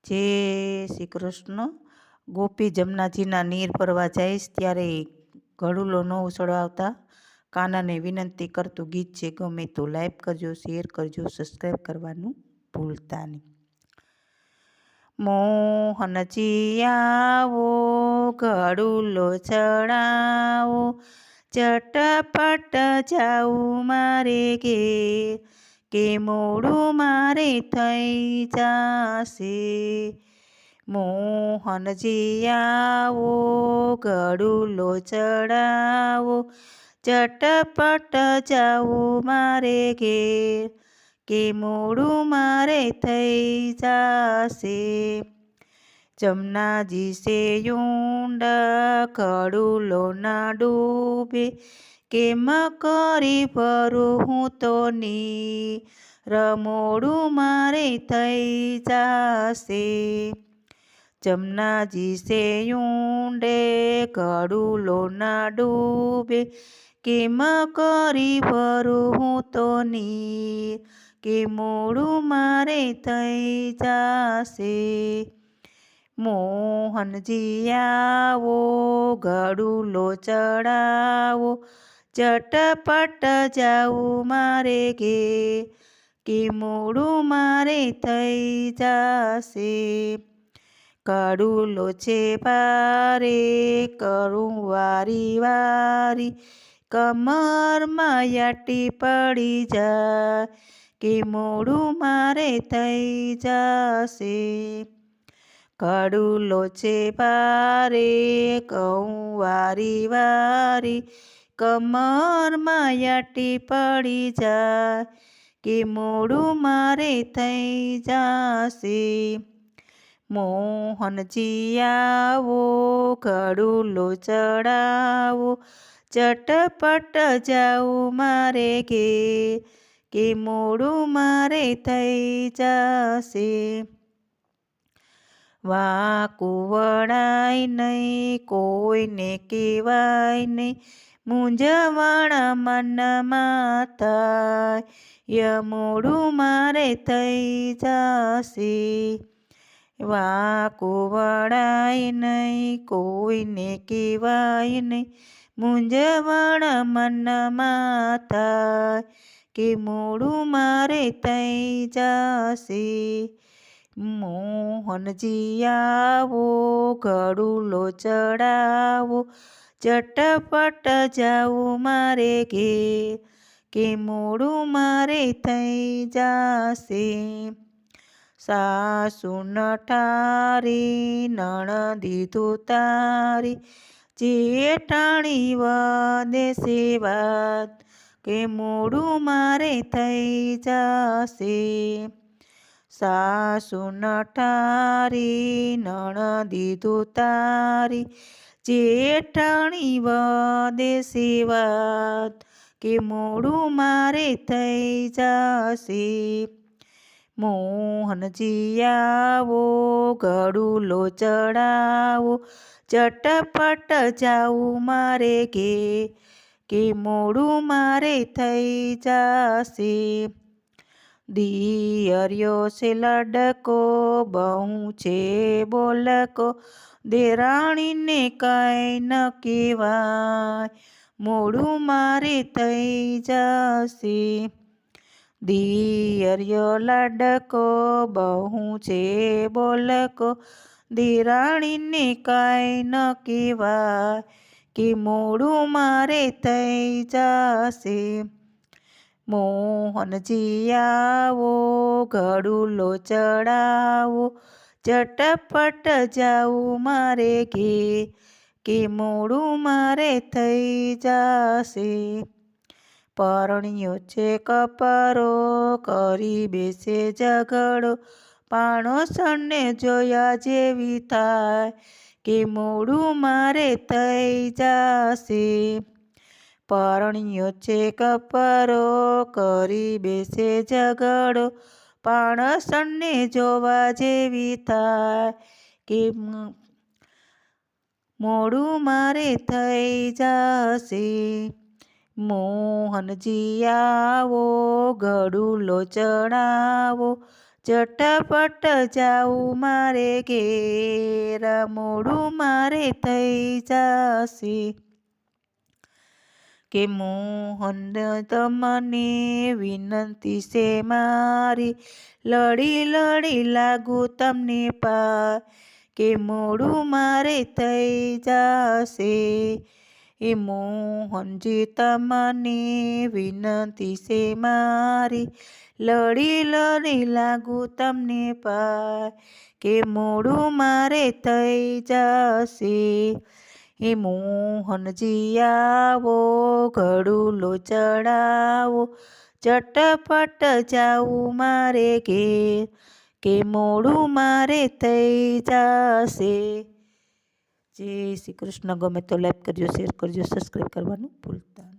જય શ્રી કૃષ્ણ. ગોપી જમનાજીના નીર ભરવા જઈશ ત્યારે ઘડુલો ન ઉછળવાતા કાનાને વિનંતી કરતું ગીત છે. ગમે તો લાઈક કરજો, શેર કરજો, સબસ્ક્રાઈબ કરવાનું ભૂલતા નહીં. મોહનજી આવો, ઘડુલો ચડાવો, ચટપટ જાઉં મારે ઘેર, કે મોડું મારે થઈ જાશે. મોહનજી આવો, ઘડુલો ચડાવો, ચટપટ જાઉં મારે ઘેર, કે મોડું મારે થઈ જાશે. જમનાજી સે ઊંડા ઘડુલો ના ડૂબે, કેમ કરી ભરું હું તો નીર, મોડું મારે થઈ જાશે. જમનાજી સે ઊંડે ઘડુલો ના ડૂબે, કેમ કરી ભરું હું તો નીર, કે મોડું મારે થઈ જાશે. મોહનજી આવો, ઘડુલો ચડાવો, ચટપટ જાઉં મારે ઘેર, કે મોડું મારે થઈ જાશે. ઘડુલો છે ભારે, કરું વારી વારી, કમરમાં યાટી પડી જાય, કે મોડું મારે થઈ જાશે. ઘડુલો છે ભારે, કહું વારી વારી, કમરમાં યાટી પડી જાય, કે મોડું મારે થઈ જાશે. મોહનજી આવો, ઘડુલો ચડાવો, ચટપટ જાઉં મારે ઘેર, કે મોડું મારે થઈ જાશે. વાંકું વળાય નહીં, કોઈને કહેવાય નહીં, મૂંઝવણ મનમાં થાય, મોડું મારે થઈ જાશે. વાંકું વળાય નહીં, કોઈને કહેવાય નહીં, મૂંઝવણ મનમાં થાય, કે મોડું મારે થઈ જાશે. મોહનજી આવો, ઘડુલો ચડાવો, ચટપટ જાઉં મારે ઘેર, કે મોડું મારે થઈ જાશે. સાસુ નઠારી, નણંદી તુતારી, જેઠાણી વદેશે વાત, કે મોડું મારે થઈ જાશે. સાસુ નઠારી, નણંદી તુતારી, જેઠાણી વદેશે વાત, કે મોડું મારે થઈ જાશે. મોહનજી આવો, ઘડુલો ચડાવો, ચટપટ જાઉં મારે ઘેર, કે મોડું મારે થઈ જાશે. દિયર્યો છે લડકો, બહુ છે બોલકો, દેરાણીને કાંઈ ન કહેવાય, મોડું મારે થઈ જાશે. દિયર્યો લડકો, બહુ છે બોલકો, દેરાણીને કાંઈ ન કહેવાય, કે મોડું મારે થઈ જાશે. મોહનજી આવો, ઘડુલો ચડાવો, ચટપટ જાઉં મારે ઘેર, કે મોડું મારે થઈ જાશે. પરણ્યો છે કપરો, કરી બેસે ઝઘડો, પાણોસણને જોયા જેવી થાય, કે મોડું મારે થઈ જાશે. પરણ્યો છે કપરો, કરી બેસે ઝઘડો, પાણસણને જોવા જેવી થાય, કે મોડું મારે થઈ જાશે. મોહનજી આવો, ઘડુલો ચડાવો, ચટપટ જાઉં મારે ઘેર, મોડું મારે થઈ જશે. કે મોહન તમને વિનંતી છે મારી, લડી લડી લાગુ તમને પાર, કે મોડું મારે થઈ જશે. એ મોહનજી તમને વિનંતી છે મારી, લડી લડી લાગુ તમને પાર, કે મોડું મારે થઈ જશે. એ મોહનજી આવો ઘડુલો ચડાવો, ચટપટ જાઉં મારે ઘેર, કે મોડું મારે થઈ જશે. જય શ્રી કૃષ્ણ. ગમે તો લાઈક કરજો, શેર કરજો, સબસ્ક્રાઈબ કરવાનું ભૂલતા નહીં.